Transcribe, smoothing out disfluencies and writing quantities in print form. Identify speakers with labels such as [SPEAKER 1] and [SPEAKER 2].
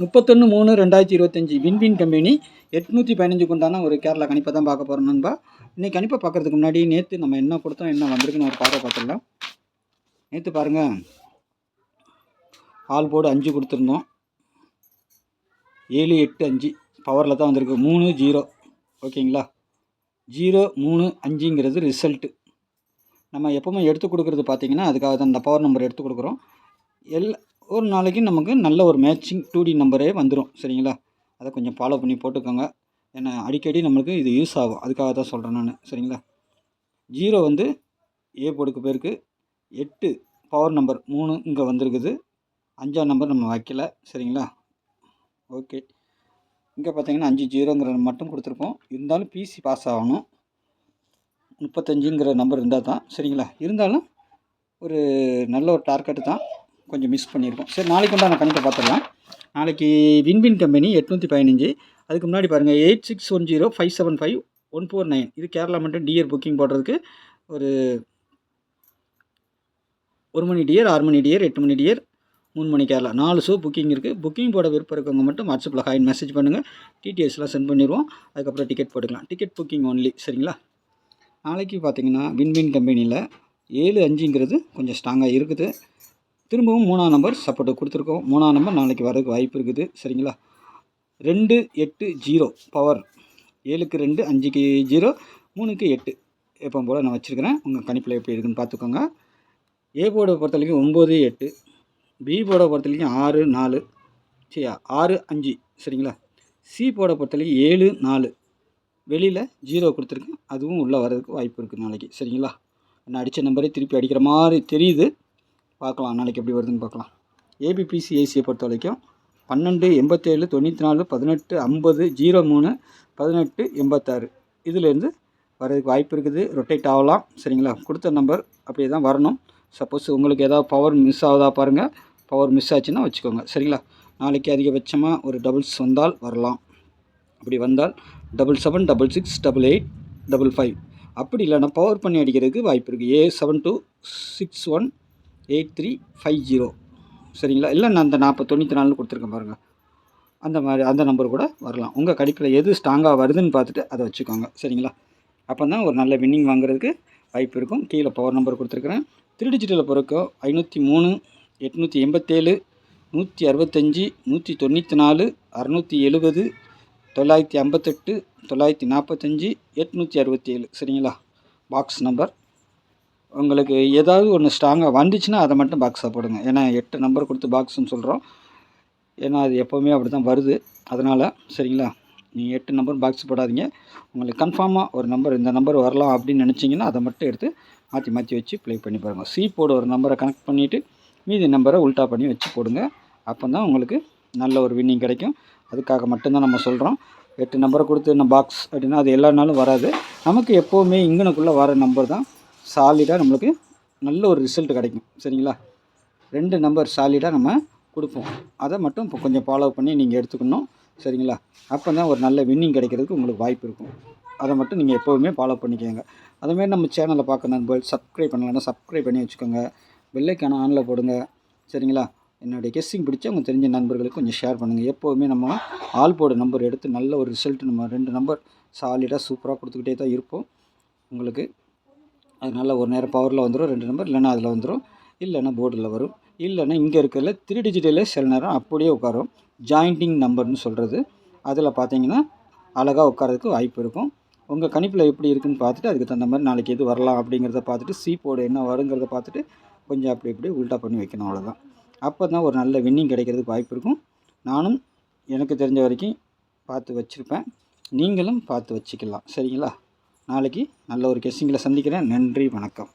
[SPEAKER 1] 31/3/2025 win win company 815 உண்டான ஒரு கேரளா கணிப்பை தான் பார்க்க போகிறோம் நண்பா. இன்றைக்கி கணிப்பை பார்க்குறதுக்கு முன்னாடி நேற்று நம்ம என்ன கொடுத்தோம், என்ன வந்திருக்குன்னு ஒரு பார்வை பார்த்துடலாம். நேற்று பாருங்கள், ஆல் போர்டு 5 கொடுத்துருந்தோம். 7 8 5 பவரில் தான் வந்திருக்கு. 3 0 ஓகேங்களா. 0 3 5ங்கிறது ரிசல்ட்டு. நம்ம எப்போவுமே எடுத்து கொடுக்குறது பார்த்திங்கன்னா அதுக்காக தான் இந்த பவர் நம்பர் எடுத்து கொடுக்குறோம். ஒரு நாளைக்கு நமக்கு நல்ல ஒரு மேட்சிங் 2D நம்பரே வந்துடும். சரிங்களா, அதை கொஞ்சம் ஃபாலோ பண்ணி போட்டுக்கோங்க. ஏன்னா அடிக்கடி நம்மளுக்கு இது யூஸ் ஆகும், அதுக்காக தான் சொல்கிறேன் நான். சரிங்களா, 0 வந்து ஏ போர்டுக்கு போயிருக்கு. 8 பவர் நம்பர் 3 இங்கே வந்திருக்குது. 5ஆம் நம்பர் நம்ம வைக்கல. சரிங்களா, ஓகே. இங்கே பார்த்தீங்கன்னா 5 0ங்கிற மட்டும் கொடுத்துருப்போம். இருந்தாலும் பிசி பாஸ் ஆகணும். 35ங்கிற நம்பர் இருந்தால் தான். சரிங்களா, இருந்தாலும் ஒரு நல்ல ஒரு டார்கெட்டு தான், கொஞ்சம் மிஸ் பண்ணியிருக்கோம். சரி, நாளைக்கு உண்டான கணிப்பை பார்த்துடலாம். நாளைக்கு வின்வின் கம்பெனி 815. அதுக்கு முன்னாடி பாருங்கள் 8610575149. இது கேரளா மட்டும் டியர் புக்கிங் போடுறதுக்கு ஒரு 1 மணி டியர், 6 மணி டியர், 8 மணி டியர், 3 மணி கேரளா 4 ஷோ புக்கிங் இருக்குது. புக்கிங் போட விருப்பம் இருக்கவங்க மட்டும் வாட்ஸ்அப்பில் ஹாய் மெசேஜ் பண்ணுங்கள். டிடிஎஸ்லாம் சென்ட் பண்ணிடுவோம். அதுக்கப்புறம் டிக்கெட் போட்டுக்கலாம். Ticket booking only. சரிங்களா, நாளைக்கு பார்த்தீங்கன்னா வின்வின் கம்பெனியில் 7 5ங்கிறது கொஞ்சம் ஸ்ட்ராங்காக இருக்குது. திரும்பவும் 3ஆம் நம்பர் சப்போர்ட்டு கொடுத்துருக்கோம். 3ஆம் நம்பர் நாளைக்கு வரதுக்கு வாய்ப்பு இருக்குது. சரிங்களா, 2 8 0 பவர். 7க்கு 2 5க்கு 0 3க்கு 8 எப்போ போல் நான் வச்சுருக்கிறேன். உங்கள் கணிப்பில் எப்படி இருக்குன்னு பார்த்துக்கோங்க. ஏ போர்டை பொறுத்த வரைக்கும் 9 8, பி போர்டை பொறுத்த வரைக்கும் 6 4, 6 5. சரிங்களா, சி போர்டை பொறுத்த வரைக்கும் 7 4. வெளியில் 0 கொடுத்துருக்கேன், அதுவும் உள்ளே வர்றதுக்கு வாய்ப்பு இருக்குது நாளைக்கு. சரிங்களா, நான் அடித்த நம்பரே திருப்பி அடிக்கிற மாதிரி தெரியுது. பார்க்கலாம் நாளைக்கு எப்படி வருதுன்னு பார்க்கலாம். ஏபிபிசி ஏசியை பொறுத்த வரைக்கும் 12 87 94 18 50 03 18 86 இதிலேருந்து வரதுக்கு வாய்ப்பு இருக்குது. ரொட்டேட் ஆகலாம். சரிங்களா, கொடுத்த நம்பர் அப்படியே தான் வரணும். சப்போஸ் உங்களுக்கு ஏதாவது பவர் மிஸ் ஆகுதா பாருங்கள். பவர் மிஸ் ஆச்சுன்னா வச்சுக்கோங்க. சரிங்களா, நாளைக்கு அதிகபட்சமாக ஒரு டபுள்ஸ் வந்தால் வரலாம். அப்படி வந்தால் 77 66 88 55. அப்படி இல்லைன்னா பவர் பண்ணி அடிக்கிறதுக்கு வாய்ப்பு இருக்குது. A7261 8350. சரிங்களா, இல்லை நான் அந்த 94 கொடுத்துருக்கேன் பாருங்கள், அந்த நம்பர் கூட வரலாம். உங்கள் கணிப்பில் எது ஸ்ட்ராங்காக வருதுன்னு பார்த்துட்டு அதை வச்சுக்கோங்க. சரிங்களா, அப்போ தான் ஒரு நல்ல வின்னிங் வாங்குறதுக்கு வாய்ப்பு இருக்கும். கீழே பவர் நம்பர் கொடுத்துருக்குறேன். 3 டிஜிட்டில் பிறக்கும் 503 887 165 194 670 958 945 867. சரிங்களா, பாக்ஸ் நம்பர். உங்களுக்கு ஏதாவது ஒன்று ஸ்ட்ராங்காக வந்துச்சுன்னா அதை மட்டும் பாக்ஸாக போடுங்க. ஏன்னா 8 நம்பர் கொடுத்து பாக்ஸ்ன்னு சொல்கிறோம். ஏன்னா அது எப்போவுமே அப்படி தான் வருது, அதனால். சரிங்களா, நீங்கள் 8 நம்பர் பாக்ஸ் போடாதீங்க. உங்களுக்கு கன்ஃபார்மாக ஒரு நம்பர், இந்த நம்பர் வரலாம் அப்படின்னு நினச்சிங்கன்னா அதை மட்டும் எடுத்து மாற்றி மாற்றி வச்சு ப்ளே பண்ணி பாருங்கள். சி போர்டு ஒரு நம்பரை கனெக்ட் பண்ணிவிட்டு மீதி நம்பரை உல்ட்டா பண்ணி வச்சு போடுங்க. அப்போ தான் உங்களுக்கு நல்ல ஒரு வின்னிங் கிடைக்கும். அதுக்காக மட்டும்தான் நம்ம சொல்கிறோம். 8 நம்பரை கொடுத்து நம்ம பாக்ஸ் அப்படின்னா அது எல்லா நாளும் வராது. நமக்கு எப்போவுமே இங்கனுக்குள்ளே வர நம்பர் தான் சாலிடாக நம்மளுக்கு நல்ல ஒரு ரிசல்ட் கிடைக்கும். சரிங்களா, 2 நம்பர் சாலிடாக நம்ம கொடுப்போம். அதை மட்டும் இப்போ கொஞ்சம் ஃபாலோ பண்ணி நீங்கள் எடுத்துக்கணும். சரிங்களா, அப்போ தான் ஒரு நல்ல வின்னிங் கிடைக்கிறதுக்கு உங்களுக்கு வாய்ப்பு இருக்கும். அதை மட்டும் நீங்கள் எப்போவுமே ஃபாலோ பண்ணிக்கோங்க. அதுமாரி நம்ம சேனலை பார்க்க நண்பர்கள் சப்ஸ்கிரைப் பண்ணலைன்னா சப்ஸ்கிரைப் பண்ணி வச்சுக்கோங்க. பெல்லைக்கான ஆனில் போடுங்க. சரிங்களா, என்னுடைய கெஸ்ஸிங் பிடிச்சா உங்கள் தெரிஞ்ச நண்பர்களுக்கு கொஞ்சம் ஷேர் பண்ணுங்கள். எப்போவுமே நம்ம ஆல் போர்டு நம்பர் எடுத்து நல்ல ஒரு ரிசல்ட் நம்ம 2 நம்பர் சாலிடாக சூப்பராக கொடுத்துக்கிட்டே தான் இருப்போம். உங்களுக்கு அதனால் ஒரு நேரம் பவரில் வந்துடும் 2 நம்பர், இல்லைன்னா அதில் வந்துடும், இல்லைன்னா போர்டில் வரும், இல்லைன்னா இங்கே இருக்கிறதுல 3 டிஜிட்டில் சில நேரம் அப்படியே உட்காரும். ஜாயிண்டிங் நம்பர்னு சொல்கிறது, அதில் பார்த்தீங்கன்னா அழகாக உட்காரதுக்கு வாய்ப்பு இருக்கும். உங்கள் கணிப்பில் எப்படி இருக்குதுன்னு பார்த்துட்டு அதுக்கு தகுந்த மாதிரி நாளைக்கு எது வரலாம் அப்படிங்கிறத பார்த்துட்டு சி போர்டு என்ன வருங்கிறத பார்த்துட்டு கொஞ்சம் அப்படி இப்படி உல்ட்டா பண்ணி வைக்கணும். அவ்வளோதான். அப்போ தான் ஒரு நல்ல வின்னிங் கிடைக்கிறதுக்கு வாய்ப்பு இருக்கும். நானும் எனக்கு தெரிஞ்ச வரைக்கும் பார்த்து வச்சுருப்பேன், நீங்களும் பார்த்து வச்சுக்கலாம். சரிங்களா, நாளைக்கு நல்ல ஒரு கெஸ்ஸிங்கில் சந்திக்கிறேன். நன்றி, வணக்கம்.